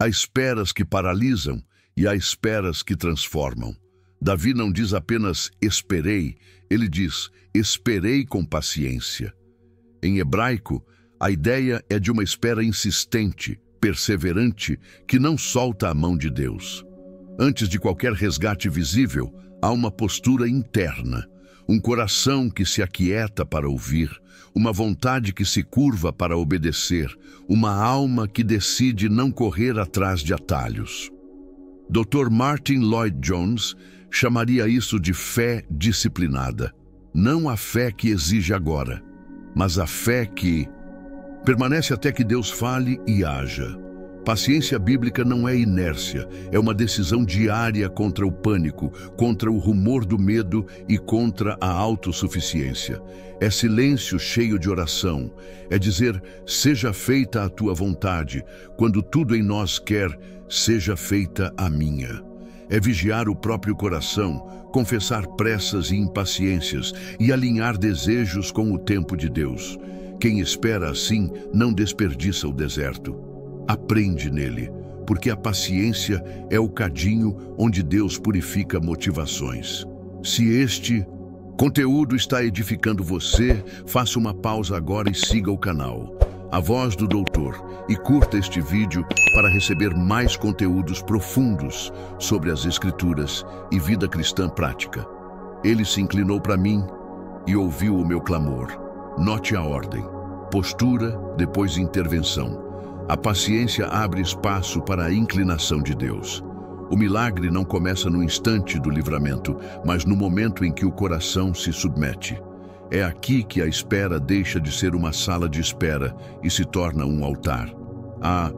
Há esperas que paralisam e há esperas que transformam. Davi não diz apenas esperei, ele diz esperei com paciência. Em hebraico, a ideia é de uma espera insistente, perseverante, que não solta a mão de Deus. Antes de qualquer resgate visível, há uma postura interna, um coração que se aquieta para ouvir, uma vontade que se curva para obedecer, uma alma que decide não correr atrás de atalhos. Dr. Martyn Lloyd-Jones chamaria isso de fé disciplinada. Não a fé que exige agora, mas a fé que permanece até que Deus fale e haja. Paciência bíblica não é inércia, é uma decisão diária contra o pânico, contra o rumor do medo e contra a autossuficiência. É silêncio cheio de oração, é dizer, seja feita a tua vontade, quando tudo em nós quer, seja feita a minha. É vigiar o próprio coração, confessar pressas e impaciências e alinhar desejos com o tempo de Deus. Quem espera assim não desperdiça o deserto. Aprende nele, porque a paciência é o cadinho onde Deus purifica motivações. Se este conteúdo está edificando você, faça uma pausa agora e siga o canal A Voz do Doutor e curta este vídeo para receber mais conteúdos profundos sobre as Escrituras e vida cristã prática. Ele se inclinou para mim e ouviu o meu clamor. Note a ordem: postura, depois intervenção. A paciência abre espaço para a inclinação de Deus. O milagre não começa no instante do livramento, mas no momento em que o coração se submete. É aqui que a espera deixa de ser uma sala de espera e se torna um altar. A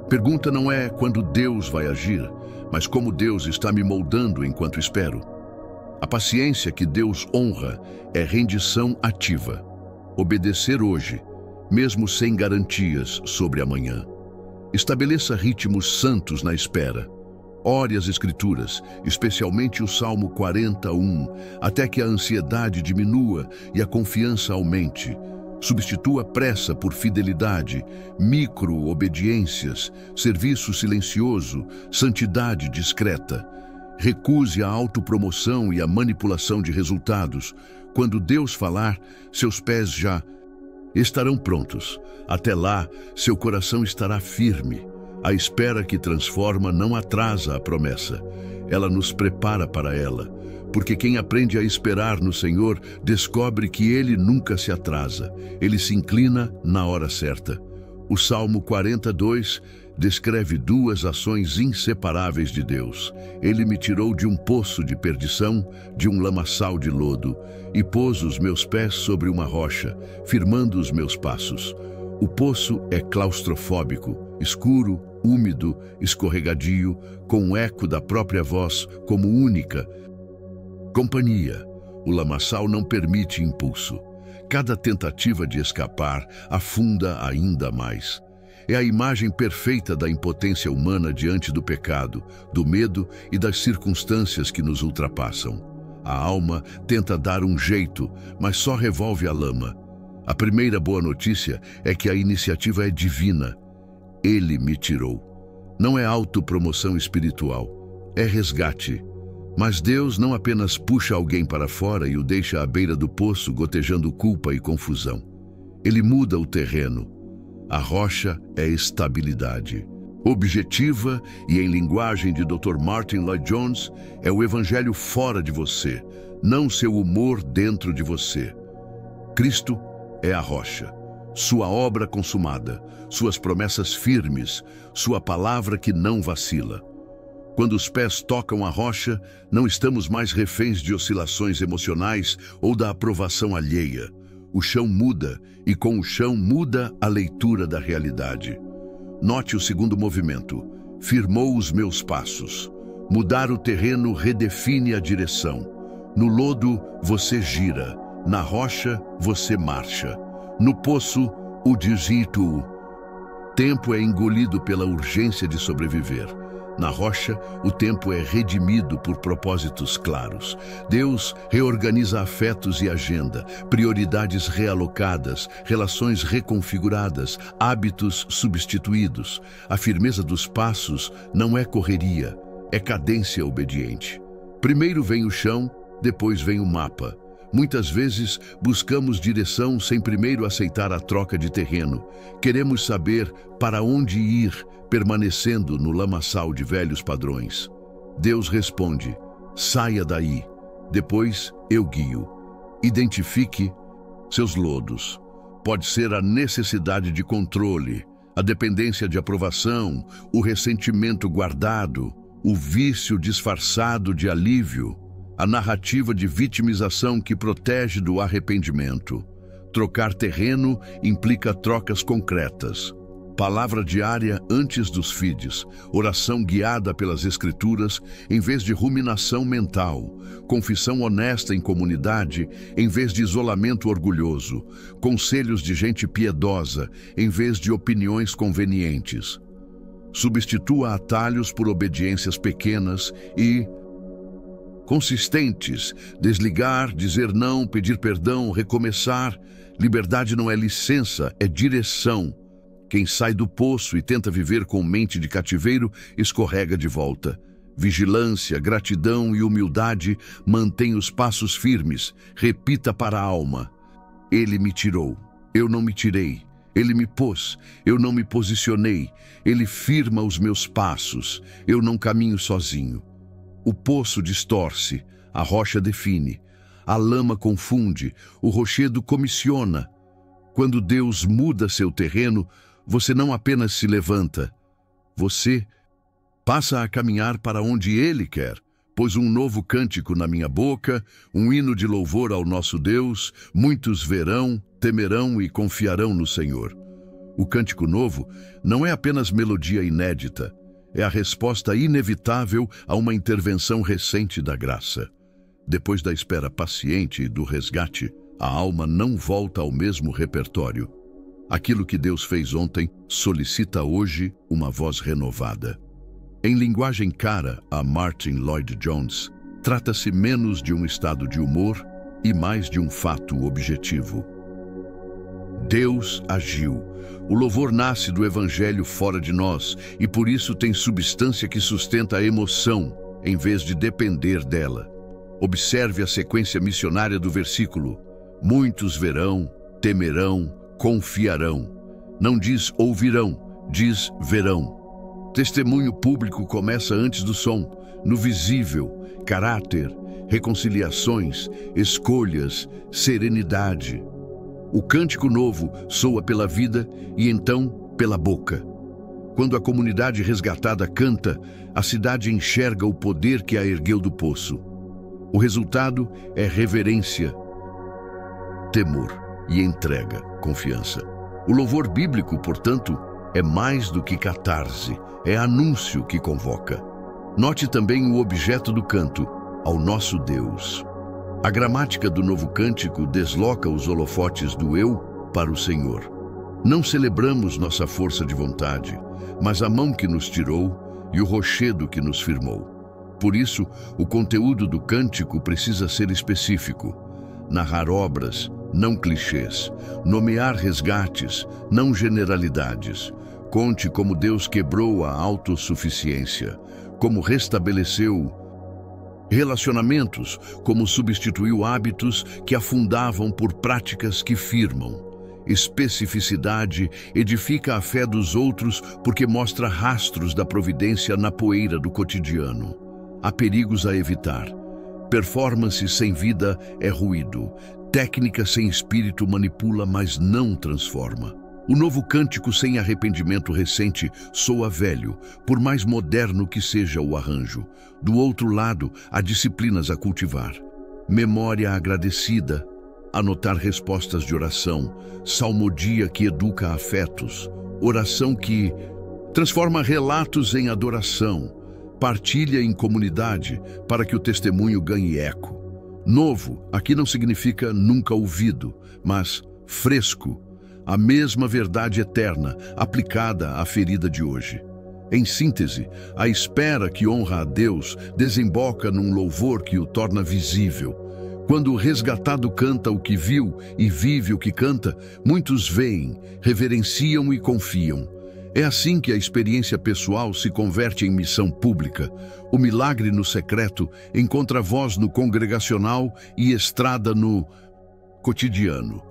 pergunta não é quando Deus vai agir, mas como Deus está me moldando enquanto espero. A paciência que Deus honra é rendição ativa. Obedecer hoje, mesmo sem garantias sobre amanhã. Estabeleça ritmos santos na espera. Ore as Escrituras, especialmente o Salmo 41, até que a ansiedade diminua e a confiança aumente. Substitua pressa por fidelidade, micro-obediências, serviço silencioso, santidade discreta. Recuse a autopromoção e a manipulação de resultados. Quando Deus falar, seus pés já estarão prontos. Até lá, seu coração estará firme. A espera que transforma não atrasa a promessa. Ela nos prepara para ela. Porque quem aprende a esperar no Senhor descobre que Ele nunca se atrasa. Ele se inclina na hora certa. O Salmo 42 descreve duas ações inseparáveis de Deus. Ele me tirou de um poço de perdição, de um lamaçal de lodo, e pôs os meus pés sobre uma rocha, firmando os meus passos. O poço é claustrofóbico, escuro, úmido, escorregadio, com o eco da própria voz como única companhia. O lamaçal não permite impulso. Cada tentativa de escapar afunda ainda mais. É a imagem perfeita da impotência humana diante do pecado, do medo e das circunstâncias que nos ultrapassam. A alma tenta dar um jeito, mas só revolve a lama. A primeira boa notícia é que a iniciativa é divina. Ele me tirou. Não é autopromoção espiritual, é resgate. Mas Deus não apenas puxa alguém para fora e o deixa à beira do poço, gotejando culpa e confusão. Ele muda o terreno. A rocha é estabilidade. Objetiva e em linguagem de Dr. Martyn Lloyd-Jones, é o evangelho fora de você, não seu humor dentro de você. Cristo é a rocha, sua obra consumada, suas promessas firmes, sua palavra que não vacila. Quando os pés tocam a rocha, não estamos mais reféns de oscilações emocionais ou da aprovação alheia. O chão muda, e com o chão muda a leitura da realidade. Note o segundo movimento. Firmou os meus passos. Mudar o terreno redefine a direção. No lodo, você gira. Na rocha, você marcha. No poço, o desito. Tempo é engolido pela urgência de sobreviver. Na rocha, o tempo é redimido por propósitos claros. Deus reorganiza afetos e agenda, prioridades realocadas, relações reconfiguradas, hábitos substituídos. A firmeza dos passos não é correria, é cadência obediente. Primeiro vem o chão, depois vem o mapa. Muitas vezes buscamos direção sem primeiro aceitar a troca de terreno. Queremos saber para onde ir, permanecendo no lamaçal de velhos padrões. Deus responde: saia daí. Depois eu guio. Identifique seus lodos. Pode ser a necessidade de controle, a dependência de aprovação, o ressentimento guardado, o vício disfarçado de alívio, a narrativa de vitimização que protege do arrependimento. Trocar terreno implica trocas concretas. Palavra diária antes dos feeds, oração guiada pelas Escrituras em vez de ruminação mental, confissão honesta em comunidade em vez de isolamento orgulhoso, conselhos de gente piedosa em vez de opiniões convenientes. Substitua atalhos por obediências pequenas e consistentes. Desligar, dizer não, pedir perdão, recomeçar. Liberdade não é licença, é direção. Quem sai do poço e tenta viver com mente de cativeiro, escorrega de volta. Vigilância, gratidão e humildade mantêm os passos firmes. Repita para a alma: Ele me tirou, eu não me tirei. Ele me pôs, eu não me posicionei. Ele firma os meus passos, eu não caminho sozinho. O poço distorce, a rocha define. A lama confunde, o rochedo comissiona. Quando Deus muda seu terreno, você não apenas se levanta, você passa a caminhar para onde Ele quer. Pôs um novo cântico na minha boca, um hino de louvor ao nosso Deus. Muitos verão, temerão e confiarão no Senhor. O cântico novo não é apenas melodia inédita, é a resposta inevitável a uma intervenção recente da graça. Depois da espera paciente e do resgate, a alma não volta ao mesmo repertório. Aquilo que Deus fez ontem solicita hoje uma voz renovada. Em linguagem cara a Martyn Lloyd-Jones, trata-se menos de um estado de humor e mais de um fato objetivo. Deus agiu. O louvor nasce do Evangelho fora de nós e por isso tem substância que sustenta a emoção, em vez de depender dela. Observe a sequência missionária do versículo. Muitos verão, temerão, confiarão. Não diz ouvirão, diz verão. Testemunho público começa antes do som, no visível, caráter, reconciliações, escolhas, serenidade. O cântico novo soa pela vida e então pela boca. Quando a comunidade resgatada canta, a cidade enxerga o poder que a ergueu do poço. O resultado é reverência, temor e entrega, confiança. O louvor bíblico, portanto, é mais do que catarse, é anúncio que convoca. Note também o objeto do canto, ao nosso Deus. A gramática do novo cântico desloca os holofotes do eu para o Senhor. Não celebramos nossa força de vontade, mas a mão que nos tirou e o rochedo que nos firmou. Por isso, o conteúdo do cântico precisa ser específico. Narrar obras, não clichês. Nomear resgates, não generalidades. Conte como Deus quebrou a autossuficiência, como restabeleceu relacionamentos, como substituiu hábitos que afundavam por práticas que firmam. Especificidade edifica a fé dos outros porque mostra rastros da providência na poeira do cotidiano. Há perigos a evitar. Performance sem vida é ruído. Técnica sem espírito manipula, mas não transforma. O novo cântico sem arrependimento recente soa velho, por mais moderno que seja o arranjo. Do outro lado, há disciplinas a cultivar. Memória agradecida, anotar respostas de oração, salmodia que educa afetos, oração que transforma relatos em adoração, partilha em comunidade para que o testemunho ganhe eco. Novo, aqui não significa nunca ouvido, mas fresco, a mesma verdade eterna aplicada à ferida de hoje. Em síntese, a espera que honra a Deus desemboca num louvor que o torna visível. Quando o resgatado canta o que viu e vive o que canta, muitos veem, reverenciam e confiam. É assim que a experiência pessoal se converte em missão pública. O milagre no secreto encontra voz no congregacional e estrada no cotidiano.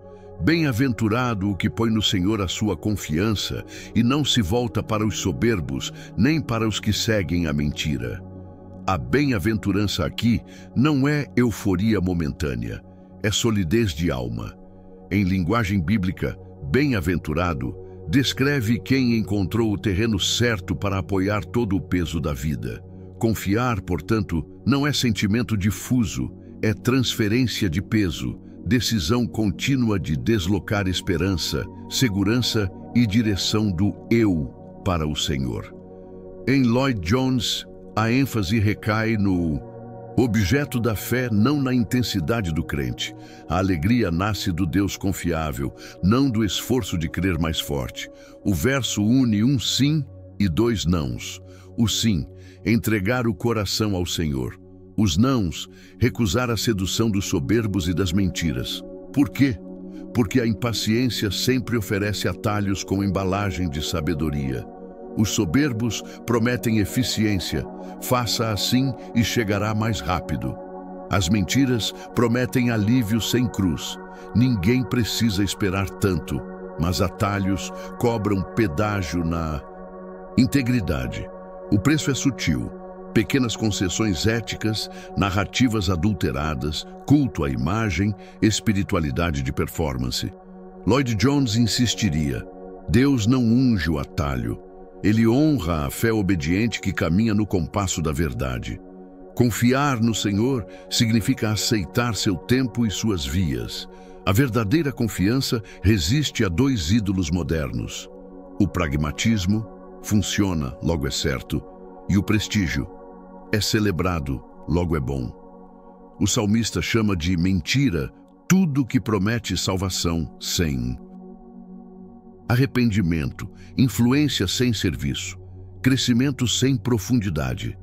Bem-aventurado o que põe no Senhor a sua confiança e não se volta para os soberbos, nem para os que seguem a mentira. A bem-aventurança aqui não é euforia momentânea, é solidez de alma. Em linguagem bíblica, bem-aventurado descreve quem encontrou o terreno certo para apoiar todo o peso da vida. Confiar, portanto, não é sentimento difuso, é transferência de peso, decisão contínua de deslocar esperança, segurança e direção do eu para o Senhor. Em Lloyd Jones, a ênfase recai no objeto da fé, não na intensidade do crente. A alegria nasce do Deus confiável, não do esforço de crer mais forte. O verso une um sim e dois nãos. O sim, entregar o coração ao Senhor. Os nãos, recusar a sedução dos soberbos e das mentiras. Por quê? Porque a impaciência sempre oferece atalhos com embalagem de sabedoria. Os soberbos prometem eficiência, faça assim e chegará mais rápido. As mentiras prometem alívio sem cruz. Ninguém precisa esperar tanto, mas atalhos cobram pedágio na integridade. O preço é sutil. Pequenas concessões éticas, narrativas adulteradas, culto à imagem, espiritualidade de performance. Lloyd Jones insistiria: Deus não unge o atalho. Ele honra a fé obediente que caminha no compasso da verdade. Confiar no Senhor significa aceitar seu tempo e suas vias. A verdadeira confiança resiste a dois ídolos modernos. O pragmatismo funciona, logo é certo, e o prestígio é celebrado, logo é bom. O salmista chama de mentira tudo que promete salvação sem arrependimento, influência sem serviço, crescimento sem profundidade.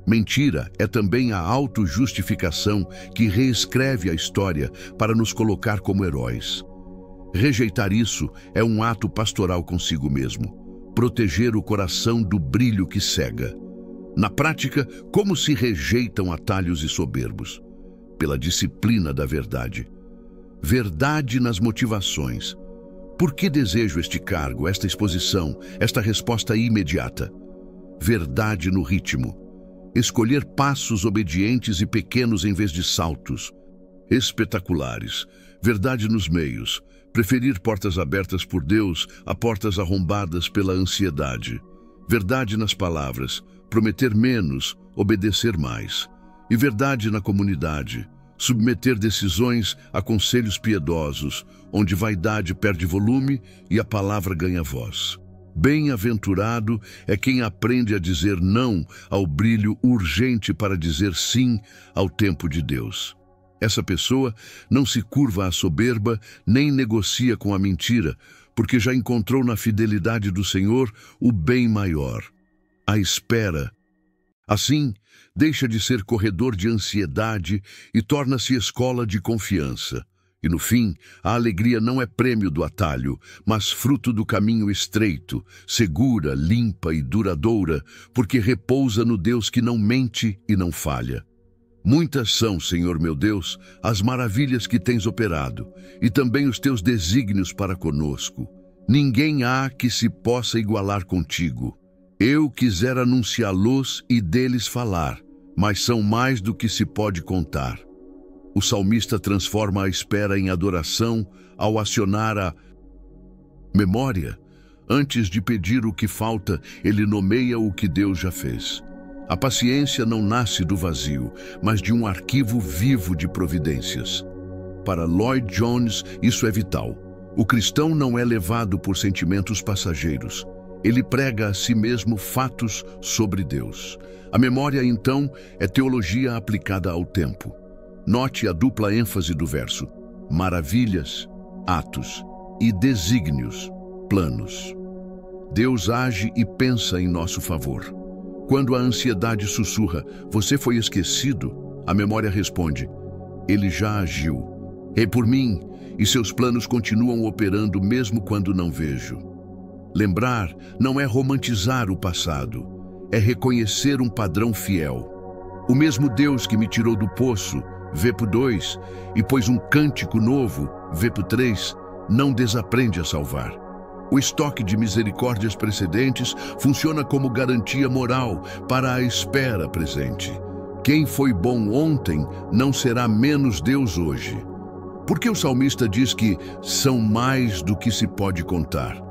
Mentira é também a autojustificação que reescreve a história para nos colocar como heróis. Rejeitar isso é um ato pastoral consigo mesmo, proteger o coração do brilho que cega. Na prática, como se rejeitam atalhos e soberbos? Pela disciplina da verdade. Verdade nas motivações. Por que desejo este cargo, esta exposição, esta resposta imediata? Verdade no ritmo. Escolher passos obedientes e pequenos em vez de saltos espetaculares. Verdade nos meios. Preferir portas abertas por Deus a portas arrombadas pela ansiedade. Verdade nas palavras. Prometer menos, obedecer mais. E verdade na comunidade. Submeter decisões a conselhos piedosos, onde vaidade perde volume e a palavra ganha voz. Bem-aventurado é quem aprende a dizer não ao brilho urgente para dizer sim ao tempo de Deus. Essa pessoa não se curva à soberba nem negocia com a mentira, porque já encontrou na fidelidade do Senhor o bem maior, a espera. Assim, deixa de ser corredor de ansiedade e torna-se escola de confiança. E no fim, a alegria não é prêmio do atalho, mas fruto do caminho estreito, segura, limpa e duradoura, porque repousa no Deus que não mente e não falha. Muitas são, Senhor meu Deus, as maravilhas que tens operado, e também os teus desígnios para conosco. Ninguém há que se possa igualar contigo. Eu quisera anunciá-los e deles falar, mas são mais do que se pode contar. O salmista transforma a espera em adoração ao acionar a memória. Antes de pedir o que falta, ele nomeia o que Deus já fez. A paciência não nasce do vazio, mas de um arquivo vivo de providências. Para Lloyd Jones, isso é vital. O cristão não é levado por sentimentos passageiros. Ele prega a si mesmo fatos sobre Deus. A memória, então, é teologia aplicada ao tempo. Note a dupla ênfase do verso: maravilhas, atos, e desígnios, planos. Deus age e pensa em nosso favor. Quando a ansiedade sussurra, você foi esquecido, a memória responde, ele já agiu. É por mim, e seus planos continuam operando mesmo quando não vejo. Lembrar não é romantizar o passado, é reconhecer um padrão fiel. O mesmo Deus que me tirou do poço, Vepo 2, e pôs um cântico novo, Vepo 3, não desaprende a salvar. O estoque de misericórdias precedentes funciona como garantia moral para a espera presente. Quem foi bom ontem não será menos Deus hoje. Porque o salmista diz que são mais do que se pode contar?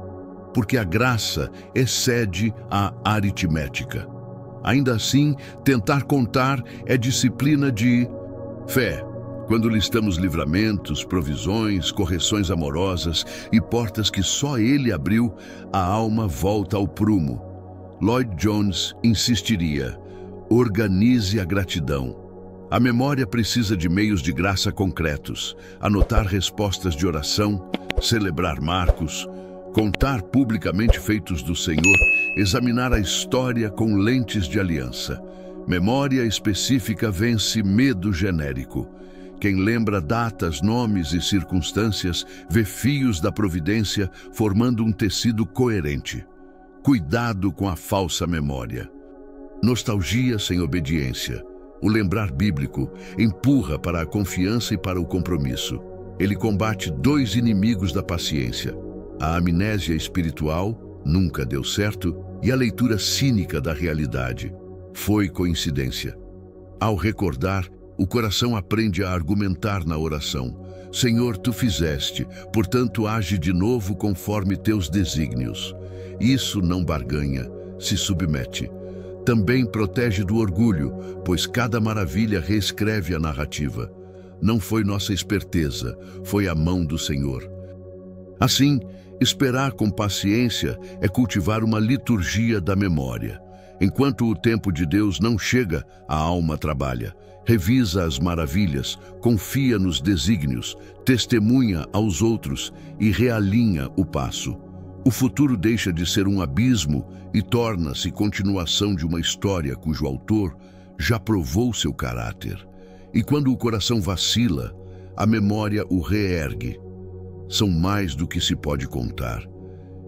Porque a graça excede a aritmética. Ainda assim, tentar contar é disciplina de fé. Quando listamos livramentos, provisões, correções amorosas e portas que só Ele abriu, a alma volta ao prumo. Lloyd Jones insistiria, organize a gratidão. A memória precisa de meios de graça concretos, anotar respostas de oração, celebrar marcos, contar publicamente feitos do Senhor, examinar a história com lentes de aliança. Memória específica vence medo genérico. Quem lembra datas, nomes e circunstâncias vê fios da providência formando um tecido coerente. Cuidado com a falsa memória. Nostalgia sem obediência. O lembrar bíblico empurra para a confiança e para o compromisso. Ele combate dois inimigos da paciência: a amnésia espiritual, nunca deu certo, e a leitura cínica da realidade. Foi coincidência. Ao recordar, o coração aprende a argumentar na oração. Senhor, tu fizeste, portanto age de novo conforme teus desígnios. Isso não barganha, se submete. Também protege do orgulho, pois cada maravilha reescreve a narrativa. Não foi nossa esperteza, foi a mão do Senhor. Assim, esperar com paciência é cultivar uma liturgia da memória. Enquanto o tempo de Deus não chega, a alma trabalha. Revisa as maravilhas, confia nos desígnios, testemunha aos outros e realinha o passo. O futuro deixa de ser um abismo e torna-se continuação de uma história cujo autor já provou seu caráter. E quando o coração vacila, a memória o reergue. São mais do que se pode contar.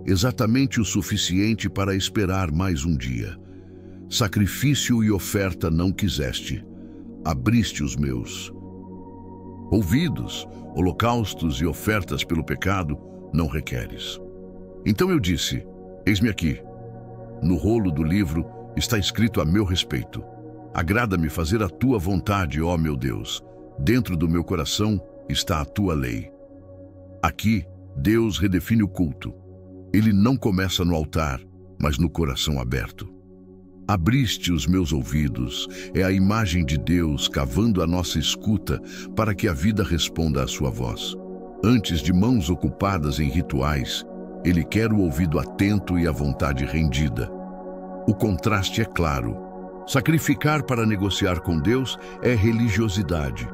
Exatamente o suficiente para esperar mais um dia. Sacrifício e oferta não quiseste. Abriste os meus ouvidos, holocaustos e ofertas pelo pecado não requeres. Então eu disse, eis-me aqui. No rolo do livro está escrito a meu respeito. Agrada-me fazer a tua vontade, ó meu Deus. Dentro do meu coração está a tua lei. Aqui, Deus redefine o culto. Ele não começa no altar, mas no coração aberto. Abriste os meus ouvidos, é a imagem de Deus cavando a nossa escuta para que a vida responda à sua voz. Antes de mãos ocupadas em rituais, Ele quer o ouvido atento e a vontade rendida. O contraste é claro. Sacrificar para negociar com Deus é religiosidade.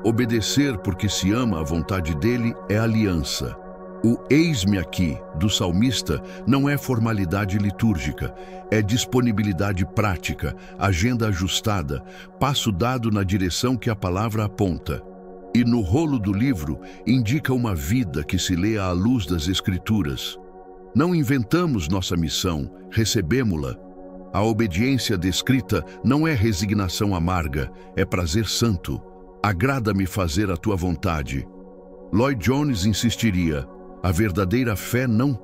Obedecer porque se ama a vontade dele é aliança. O eis-me aqui do salmista não é formalidade litúrgica, é disponibilidade prática, agenda ajustada, passo dado na direção que a palavra aponta. E no rolo do livro indica uma vida que se lê à luz das Escrituras. Não inventamos nossa missão, recebemo-la. A obediência descrita não é resignação amarga, é prazer santo. Agrada-me fazer a tua vontade. Lloyd Jones insistiria, a verdadeira fé não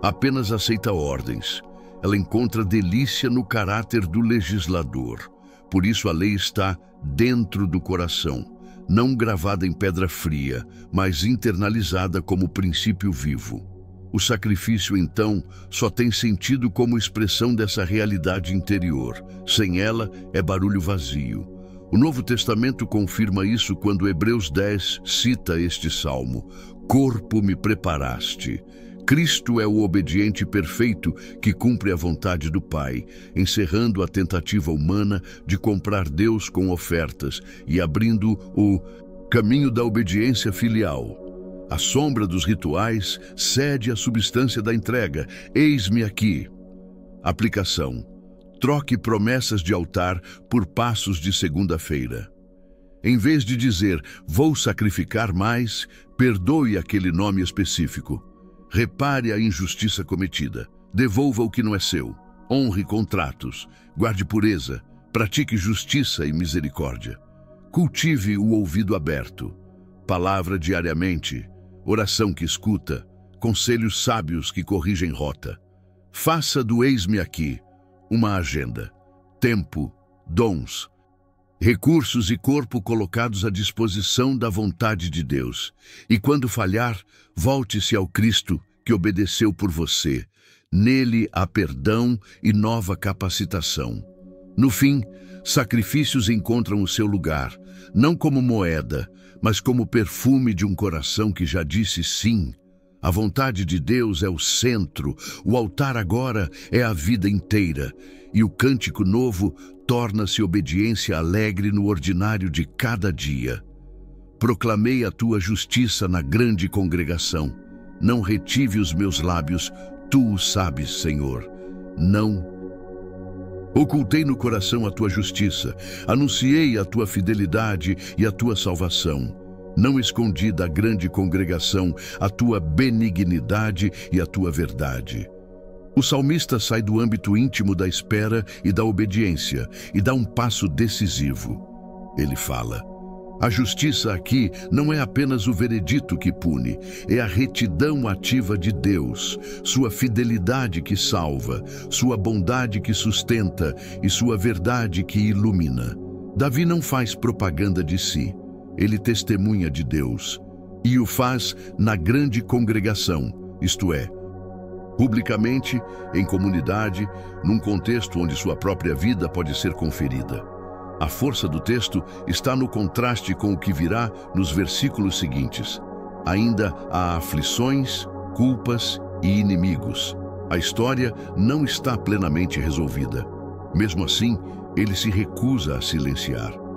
apenas aceita ordens. Ela encontra delícia no caráter do legislador. Por isso a lei está dentro do coração, não gravada em pedra fria, mas internalizada como princípio vivo. O sacrifício, então, só tem sentido como expressão dessa realidade interior. Sem ela, é barulho vazio. O Novo Testamento confirma isso quando Hebreus 10 cita este salmo. Corpo me preparaste. Cristo é o obediente perfeito que cumpre a vontade do Pai, encerrando a tentativa humana de comprar Deus com ofertas e abrindo o caminho da obediência filial. A sombra dos rituais cede à substância da entrega. Eis-me aqui. Aplicação. Troque promessas de altar por passos de segunda-feira. Em vez de dizer, vou sacrificar mais, perdoe aquele nome específico. Repare a injustiça cometida. Devolva o que não é seu. Honre contratos. Guarde pureza. Pratique justiça e misericórdia. Cultive o ouvido aberto. Palavra diariamente. Oração que escuta. Conselhos sábios que corrigem rota. Faça do eis-me aqui uma agenda. Tempo, dons, recursos e corpo colocados à disposição da vontade de Deus. E quando falhar, volte-se ao Cristo que obedeceu por você. Nele há perdão e nova capacitação. No fim, sacrifícios encontram o seu lugar, não como moeda, mas como perfume de um coração que já disse sim. A vontade de Deus é o centro, o altar agora é a vida inteira, e o cântico novo torna-se obediência alegre no ordinário de cada dia. Proclamei a tua justiça na grande congregação. Não retive os meus lábios, tu o sabes, Senhor. Não. Ocultei no coração a tua justiça, anunciei a tua fidelidade e a tua salvação. Não escondi da grande congregação a tua benignidade e a tua verdade. O salmista sai do âmbito íntimo da espera e da obediência e dá um passo decisivo. Ele fala: a justiça aqui não é apenas o veredito que pune, é a retidão ativa de Deus, sua fidelidade que salva, sua bondade que sustenta e sua verdade que ilumina. Davi não faz propaganda de si. Ele testemunha de Deus, e o faz na grande congregação, isto é, publicamente, em comunidade, num contexto onde sua própria vida pode ser conferida. A força do texto está no contraste com o que virá nos versículos seguintes. Ainda há aflições, culpas e inimigos. A história não está plenamente resolvida. Mesmo assim, ele se recusa a silenciar.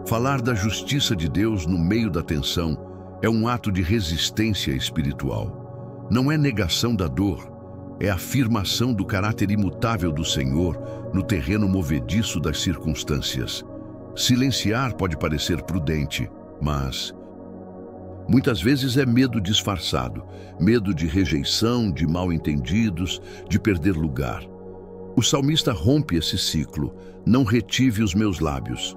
Falar da justiça de Deus no meio da tensão é um ato de resistência espiritual. Não é negação da dor, é afirmação do caráter imutável do Senhor no terreno movediço das circunstâncias. Silenciar pode parecer prudente, mas muitas vezes é medo disfarçado, medo de rejeição, de mal-entendidos, de perder lugar. O salmista rompe esse ciclo, não retive os meus lábios.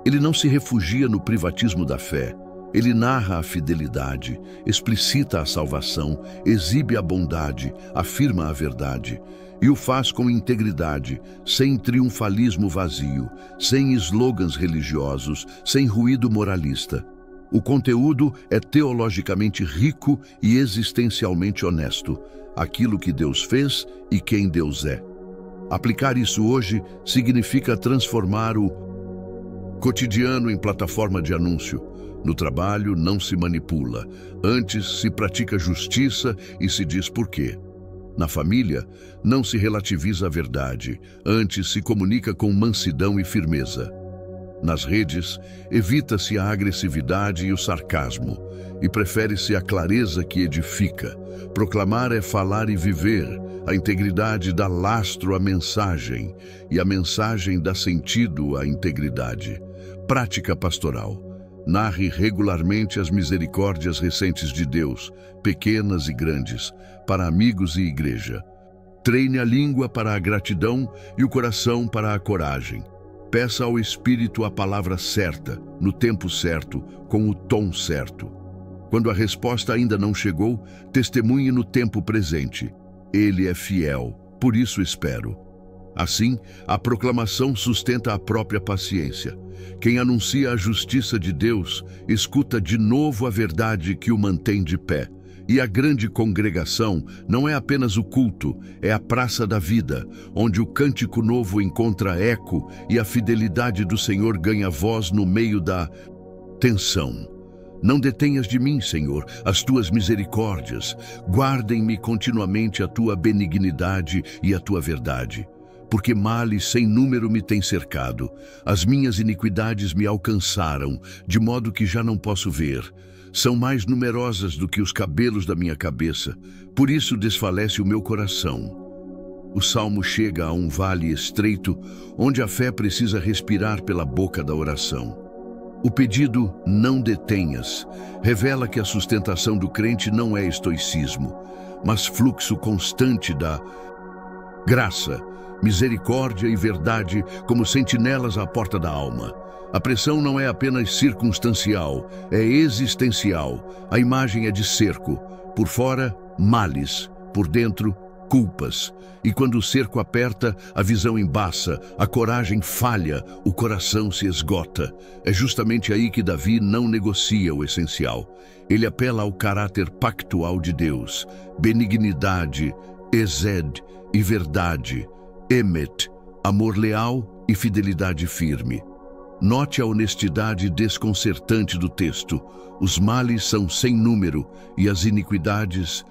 Ele não se refugia no privatismo da fé. Ele narra a fidelidade, explicita a salvação, exibe a bondade, afirma a verdade, e o faz com integridade, sem triunfalismo vazio, sem slogans religiosos, sem ruído moralista. O conteúdo é teologicamente rico e existencialmente honesto, aquilo que Deus fez e quem Deus é. Aplicar isso hoje significa transformar o cotidiano em plataforma de anúncio. No trabalho não se manipula, antes se pratica justiça e se diz por quê. Na família não se relativiza a verdade, antes se comunica com mansidão e firmeza. Nas redes, evita-se a agressividade e o sarcasmo, e prefere-se a clareza que edifica. Proclamar é falar e viver, a integridade dá lastro à mensagem, e a mensagem dá sentido à integridade. Prática pastoral. Narre regularmente as misericórdias recentes de Deus, pequenas e grandes, para amigos e igreja. Treine a língua para a gratidão e o coração para a coragem. Peça ao Espírito a palavra certa, no tempo certo, com o tom certo. Quando a resposta ainda não chegou, testemunhe no tempo presente. Ele é fiel, por isso espero. Assim, a proclamação sustenta a própria paciência. Quem anuncia a justiça de Deus, escuta de novo a verdade que o mantém de pé. E a grande congregação não é apenas o culto, é a praça da vida, onde o cântico novo encontra eco e a fidelidade do Senhor ganha voz no meio da tensão. Não detenhas de mim, Senhor, as tuas misericórdias. Guardem-me continuamente a tua benignidade e a tua verdade. Porque males sem número me têm cercado. As minhas iniquidades me alcançaram, de modo que já não posso ver. são mais numerosas do que os cabelos da minha cabeça, por isso desfalece o meu coração. O salmo chega a um vale estreito, onde a fé precisa respirar pela boca da oração. O pedido "não detenhas" revela que a sustentação do crente não é estoicismo, mas fluxo constante da graça, misericórdia e verdade como sentinelas à porta da alma. A pressão não é apenas circunstancial, é existencial. A imagem é de cerco, por fora, males, por dentro, culpas. E quando o cerco aperta, a visão embaça, a coragem falha, o coração se esgota. É justamente aí que Davi não negocia o essencial. Ele apela ao caráter pactual de Deus, benignidade, esed e verdade, emet, amor leal e fidelidade firme. Note a honestidade desconcertante do texto. Os males são sem número e as iniquidades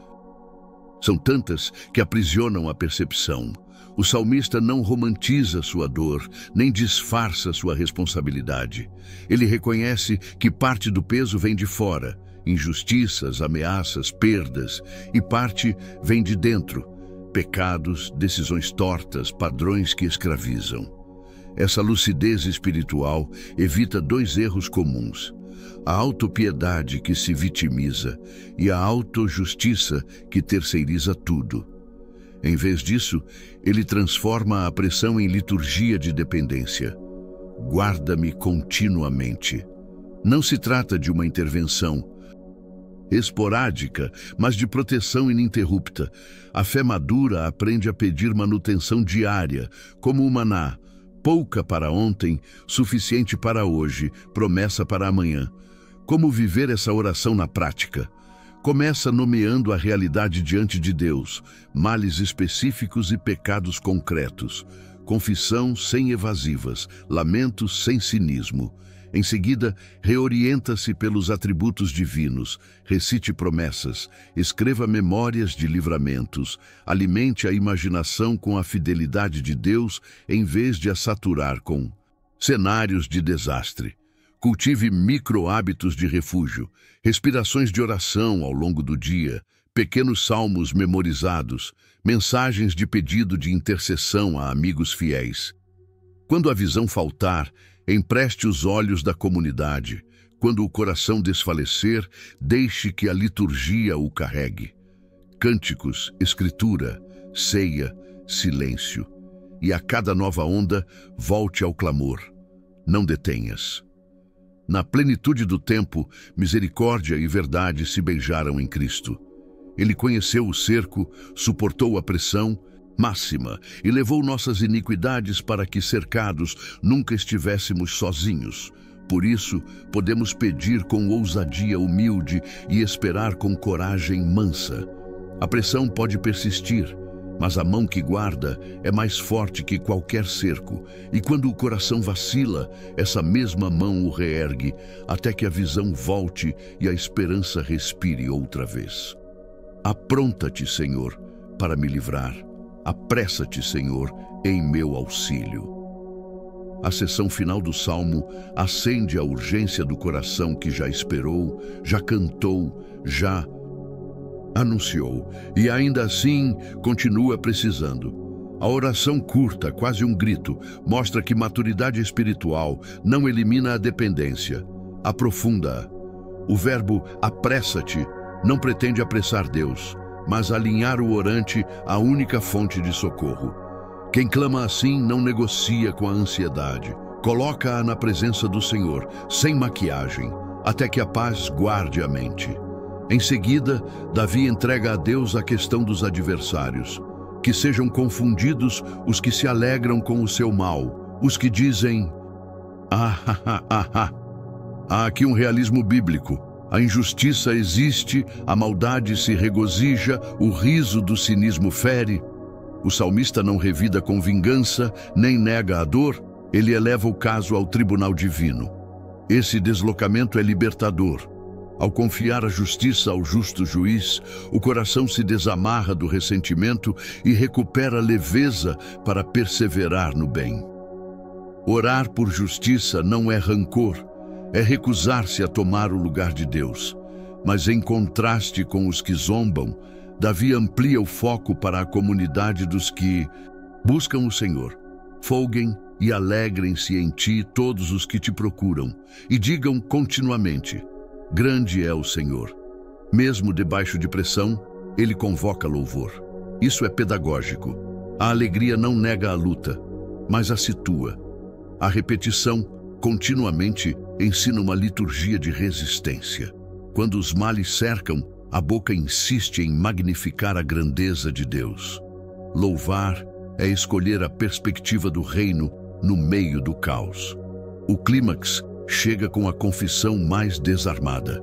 são tantas que aprisionam a percepção. O salmista não romantiza sua dor, nem disfarça sua responsabilidade. Ele reconhece que parte do peso vem de fora, injustiças, ameaças, perdas, e parte vem de dentro, pecados, decisões tortas, padrões que escravizam. Essa lucidez espiritual evita dois erros comuns: a autopiedade que se vitimiza e a autojustiça que terceiriza tudo. Em vez disso, ele transforma a pressão em liturgia de dependência. Guarda-me continuamente. Não se trata de uma intervenção esporádica, mas de proteção ininterrupta. A fé madura aprende a pedir manutenção diária, como o maná: pouca para ontem, suficiente para hoje, promessa para amanhã. Como viver essa oração na prática? Começa nomeando a realidade diante de Deus, males específicos e pecados concretos, confissão sem evasivas, lamentos sem cinismo. Em seguida, reorienta-se pelos atributos divinos, recite promessas, escreva memórias de livramentos, alimente a imaginação com a fidelidade de Deus em vez de a saturar com cenários de desastre. Cultive micro-hábitos de refúgio, respirações de oração ao longo do dia, pequenos salmos memorizados, mensagens de pedido de intercessão a amigos fiéis. Quando a visão faltar, empreste os olhos da comunidade. Quando o coração desfalecer, deixe que a liturgia o carregue. Cânticos, escritura, ceia, silêncio. E a cada nova onda, volte ao clamor. Não detenhas. Na plenitude do tempo, misericórdia e verdade se beijaram em Cristo. Ele conheceu o cerco, suportou a pressão máxima e levou nossas iniquidades para que, cercados, nunca estivéssemos sozinhos. Por isso, podemos pedir com ousadia humilde e esperar com coragem mansa. A pressão pode persistir, mas a mão que guarda é mais forte que qualquer cerco, e quando o coração vacila, essa mesma mão o reergue, até que a visão volte e a esperança respire outra vez. Apronta-te, Senhor, para me livrar. Apressa-te, Senhor, em meu auxílio. A seção final do Salmo acende a urgência do coração que já esperou, já cantou, já anunciou e ainda assim continua precisando. A oração curta, quase um grito, mostra que maturidade espiritual não elimina a dependência, aprofunda-a. O verbo apressa-te não pretende apressar Deus, mas alinhar o orante à única fonte de socorro. Quem clama assim não negocia com a ansiedade, coloca-a na presença do Senhor, sem maquiagem, até que a paz guarde a mente. Em seguida, Davi entrega a Deus a questão dos adversários. Que sejam confundidos os que se alegram com o seu mal, os que dizem: Há aqui um realismo bíblico. A injustiça existe, a maldade se regozija, o riso do cinismo fere. O salmista não revida com vingança, nem nega a dor, ele eleva o caso ao tribunal divino. Esse deslocamento é libertador. Ao confiar a justiça ao justo juiz, o coração se desamarra do ressentimento e recupera leveza para perseverar no bem. Orar por justiça não é rancor, é recusar-se a tomar o lugar de Deus. Mas em contraste com os que zombam, Davi amplia o foco para a comunidade dos que buscam o Senhor. Folguem e alegrem-se em ti todos os que te procuram, e digam continuamente: grande é o Senhor. Mesmo debaixo de pressão, ele convoca louvor. Isso é pedagógico. A alegria não nega a luta, mas a situa. A repetição continuamente ensina uma liturgia de resistência. Quando os males cercam, a boca insiste em magnificar a grandeza de Deus. Louvar é escolher a perspectiva do reino no meio do caos. O clímax chega com a confissão mais desarmada: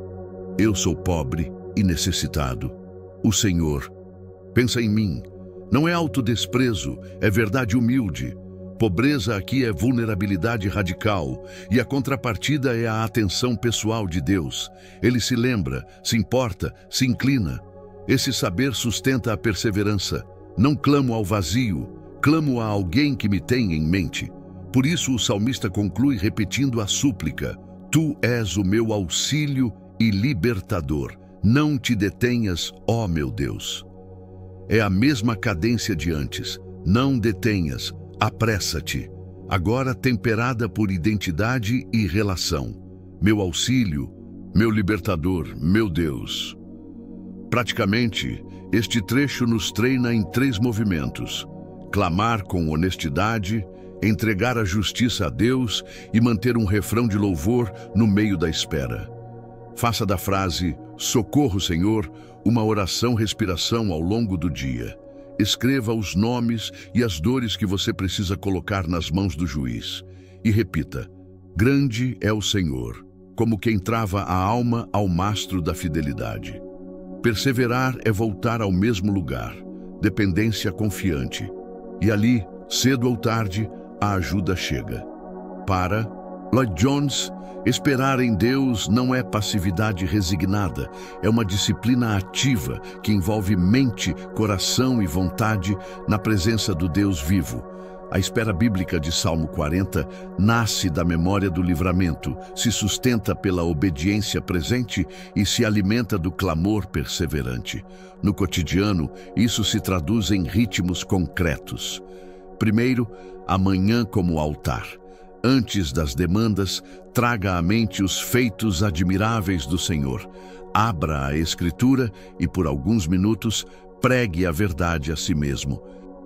eu sou pobre e necessitado. O Senhor pensa em mim. Não é autodesprezo, é verdade humilde. Pobreza aqui é vulnerabilidade radical, e a contrapartida é a atenção pessoal de Deus. Ele se lembra, se importa, se inclina. Esse saber sustenta a perseverança. Não clamo ao vazio, clamo a alguém que me tem em mente. Por isso o salmista conclui repetindo a súplica: Tu és o meu auxílio e libertador. Não te detenhas, ó meu Deus. É a mesma cadência de antes. Não detenhas, apressa-te. Agora temperada por identidade e relação. Meu auxílio, meu libertador, meu Deus. Praticamente, este trecho nos treina em 3 movimentos: clamar com honestidade, entregar a justiça a Deus e manter um refrão de louvor no meio da espera. Faça da frase "Socorro, Senhor" uma oração-respiração ao longo do dia. Escreva os nomes e as dores que você precisa colocar nas mãos do juiz. E repita: grande é o Senhor, como quem trava a alma ao mastro da fidelidade. Perseverar é voltar ao mesmo lugar, dependência confiante. E ali, cedo ou tarde, a ajuda chega. Para Lloyd Jones, esperar em Deus não é passividade resignada, é uma disciplina ativa que envolve mente, coração e vontade na presença do Deus vivo. A espera bíblica de Salmo 40 nasce da memória do livramento, se sustenta pela obediência presente e se alimenta do clamor perseverante. No cotidiano, isso se traduz em ritmos concretos. Primeiro, a manhã como altar. Antes das demandas, traga à mente os feitos admiráveis do Senhor. Abra a Escritura e, por alguns minutos, pregue a verdade a si mesmo.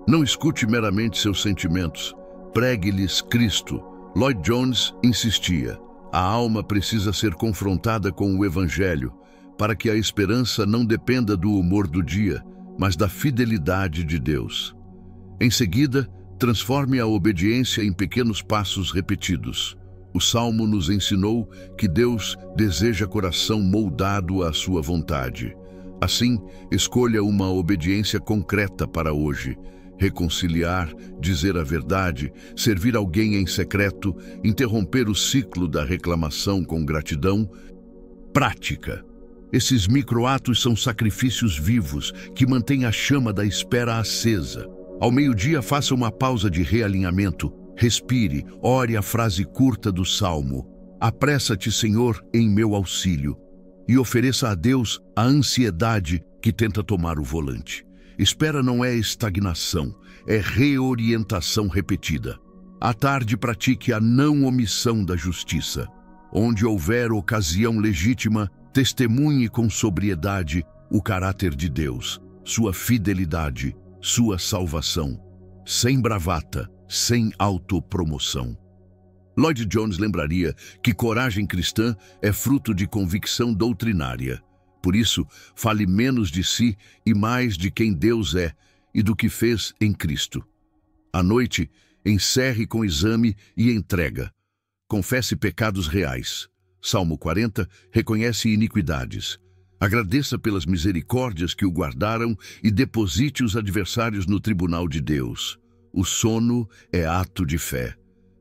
Não escute meramente seus sentimentos. Pregue-lhes Cristo. Lloyd Jones insistia: a alma precisa ser confrontada com o Evangelho, para que a esperança não dependa do humor do dia, mas da fidelidade de Deus. Em seguida, transforme a obediência em pequenos passos repetidos. O Salmo nos ensinou que Deus deseja coração moldado à sua vontade. Assim, escolha uma obediência concreta para hoje. Reconciliar, dizer a verdade, servir alguém em secreto, interromper o ciclo da reclamação com gratidão. Prática. Esses microatos são sacrifícios vivos que mantêm a chama da espera acesa. Ao meio-dia, faça uma pausa de realinhamento. Respire, ore a frase curta do Salmo: apressa-te, Senhor, em meu auxílio. E ofereça a Deus a ansiedade que tenta tomar o volante. Espera não é estagnação, é reorientação repetida. À tarde, pratique a não omissão da justiça. Onde houver ocasião legítima, testemunhe com sobriedade o caráter de Deus, sua fidelidade, sua salvação, sem bravata, sem autopromoção. Lloyd Jones lembraria que coragem cristã é fruto de convicção doutrinária. Por isso, fale menos de si e mais de quem Deus é e do que fez em Cristo. À noite, encerre com exame e entrega. Confesse pecados reais. Salmo 40 reconhece iniquidades. Agradeça pelas misericórdias que o guardaram e deposite os adversários no tribunal de Deus. O sono é ato de fé.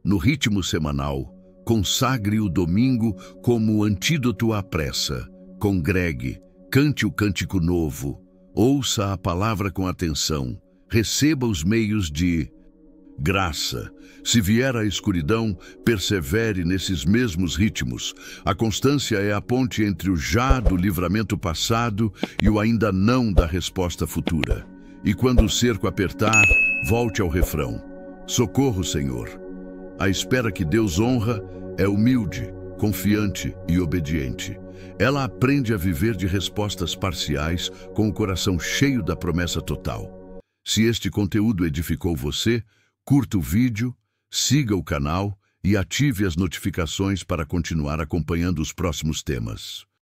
No ritmo semanal, consagre o domingo como antídoto à pressa. Congregue, cante o cântico novo, ouça a palavra com atenção, receba os meios de graça. Se vier a escuridão, persevere nesses mesmos ritmos. A constância é a ponte entre o já do livramento passado e o ainda não da resposta futura. E quando o cerco apertar, volte ao refrão: socorro, Senhor. A espera que Deus honra é humilde, confiante e obediente. Ela aprende a viver de respostas parciais com o coração cheio da promessa total. Se este conteúdo edificou você, curta o vídeo, siga o canal e ative as notificações para continuar acompanhando os próximos temas.